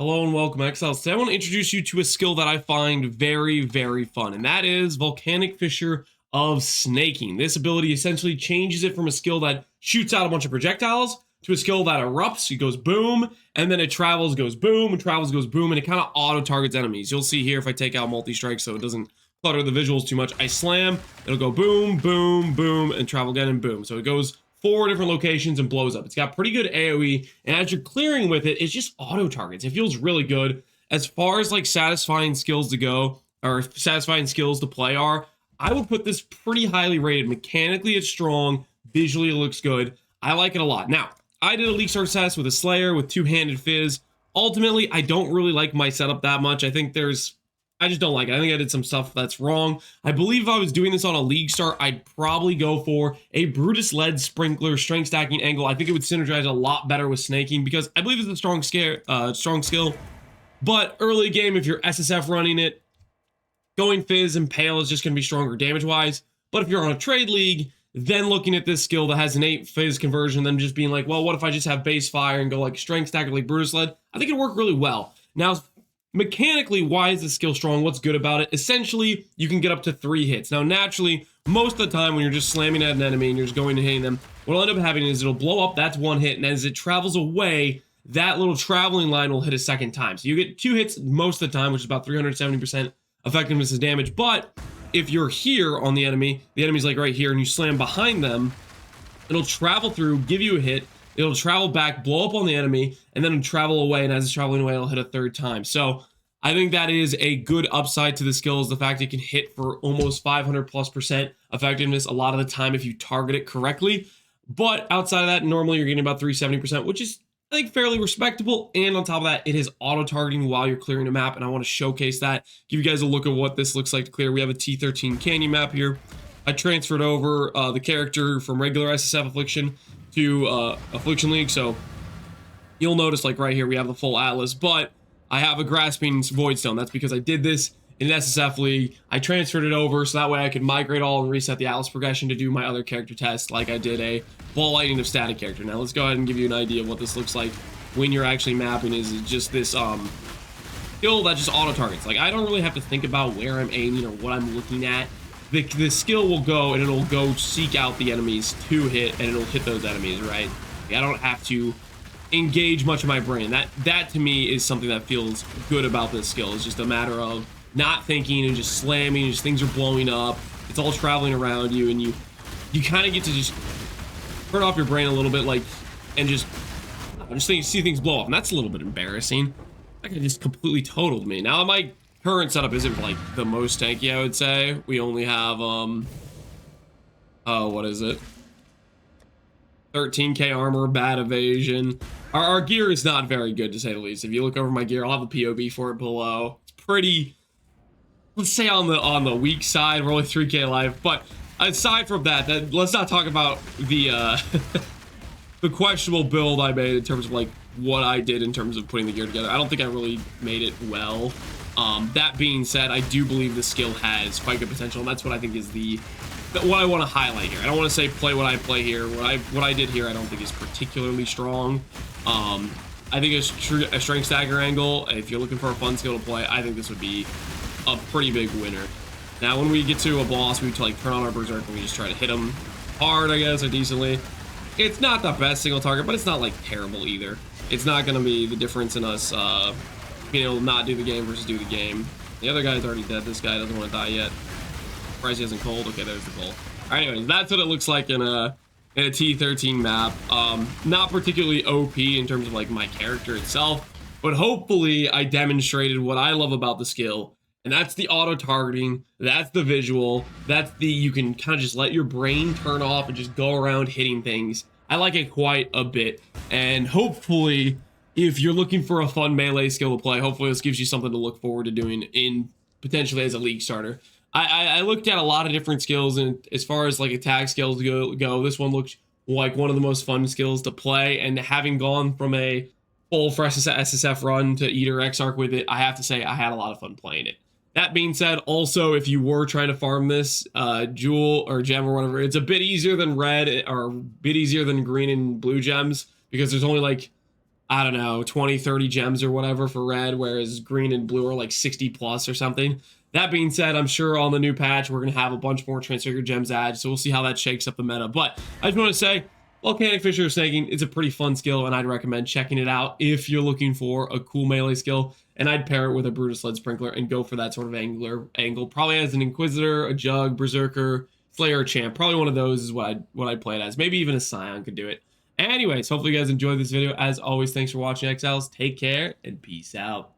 Hello and welcome, Exile. Today I want to introduce you to a skill that I find very, very fun, and that is Volcanic Fissure of Snaking. This ability essentially changes it from a skill that shoots out a bunch of projectiles to a skill that erupts, it goes boom, and then it travels, goes boom, and travels, goes boom, and it kind of auto-targets enemies. You'll see here if I take out multi-strike so it doesn't clutter the visuals too much. I slam, it'll go boom, boom, boom, and travel again, and boom. So it goes 4 different locations and blows up. It's got pretty good AoE, and as you're clearing with it, it's just auto targets. It feels really good. As far as like satisfying skills to go, or satisfying skills to play are, I would put this pretty highly rated. Mechanically, it's strong. Visually, it looks good. I like it a lot. Now, I did a Leaguestarter test with a Slayer with two-handed fizz. Ultimately, I don't really like my setup that much. I just don't like it. I think I did some stuff that's wrong. I believe if I was doing this on a league start, I'd probably go for a Brutus led sprinkler strength stacking angle. I think it would synergize a lot better with snaking because I believe it's a strong skill. But early game, if you're SSF running it, going fizz and pale is just going to be stronger damage wise. But if you're on a trade league, then looking at this skill that has an 8 fizz conversion, then just being like, well, what if I just have base fire and go like strength stacker like Brutus led? I think it'd work really well. Now, mechanically, why is this skill strong? What's good about it? Essentially, you can get up to 3 hits. Now, naturally, most of the time when you're just slamming at an enemy and you're just going and hitting them, what'll end up happening is it'll blow up, that's 1 hit, and as it travels away, that little traveling line will hit a second time. So you get 2 hits most of the time, which is about 370% effectiveness of damage. But if you're here on the enemy's like right here, and you slam behind them, it'll travel through, give you a hit, it'll travel back, blow up on the enemy, and then travel away, and as it's traveling away, it'll hit a 3rd time. So I think that is a good upside to the skill, is the fact it can hit for almost 500+% effectiveness a lot of the time if you target it correctly. But outside of that, normally you're getting about 370%, which is, I think, fairly respectable. And on top of that, it is auto-targeting while you're clearing a map, and I want to showcase that, give you guys a look at what this looks like to clear. We have a T13 Canyon map here. I transferred over the character from regular SSF Affliction to Affliction League, so you'll notice like right here we have the full Atlas, but I have a Grasping Voidstone. That's because I did this in an SSF League. I transferred it over so that way I could migrate all and reset the Atlas progression to do my other character test like I did a Ball Lightning of Static character. Now let's go ahead and give you an idea of what this looks like when you're actually mapping. Is just this skill that just auto targets. Like, I don't really have to think about where I'm aiming or what I'm looking at. The skill will go and it'll go seek out the enemies to hit, and it'll hit those enemies, right? Like, I don't have to engage much of my brain. That to me is something that feels good about this skill. It's just a matter of not thinking and just slamming, and just things are blowing up. It's all traveling around you, and you kind of get to just turn off your brain a little bit, like, and just see things blow up. And that's a little bit embarrassing. That guy just completely totaled me. Now my current setup isn't like the most tanky, I would say. We only have what is it, 13k armor, bad evasion. Our gear is not very good, to say the least. If you look over my gear, I'll have a POV for it below. It's pretty, let's say, on the weak side. We're only 3k life, but aside from that, let's not talk about the the questionable build I made in terms of like what I did in terms of putting the gear together. I don't think I really made it well. That being said, I do believe the skill has quite good potential, and that's what I think is what I want to highlight here. I don't want to say play what I play here. What I did here, I don't think is particularly strong. I think a strength stagger angle, if you're looking for a fun skill to play, I think this would be a pretty big winner. Now, when we get to a boss, we like turn on our berserk and we just try to hit him hard, I guess, or decently. It's not the best single target, but it's not like terrible either. It's not going to be the difference in us being able to not do the game versus do the game. The other guy's already dead. This guy doesn't want to die yet. Surprised he hasn't cold. Okay, there's the cold. All right, anyways, that's what it looks like in a T13 map. Not particularly OP in terms of like my character itself, but hopefully I demonstrated what I love about the skill, and that's the auto targeting, that's the visual, that's the, you can kind of just let your brain turn off and just go around hitting things. I like it quite a bit, and hopefully if you're looking for a fun melee skill to play, hopefully this gives you something to look forward to doing in potentially as a league starter. I looked at a lot of different skills, and as far as like attack skills go, this one looks like one of the most fun skills to play. And having gone from a full fresh SSF run to Eater X-Arc with it, I have to say I had a lot of fun playing it. That being said, also, if you were trying to farm this jewel or gem or whatever, it's a bit easier than red, or a bit easier than green and blue gems, because there's only like I don't know, 20, 30 gems or whatever for red, whereas green and blue are like 60 plus or something. That being said, I'm sure on the new patch, we're going to have a bunch more Transfigured Gems added, so we'll see how that shakes up the meta. But I just want to say, Volcanic Fissure snaking is a pretty fun skill, and I'd recommend checking it out if you're looking for a cool melee skill. And I'd pair it with a Brutus Lead Sprinkler and go for that sort of angle. Probably as an Inquisitor, a Jugg, Berserker, Slayer, or Champ. Probably one of those is what I'd play it as. Maybe even a Scion could do it. Anyways, hopefully you guys enjoyed this video. As always, thanks for watching, Exiles. Take care, and peace out.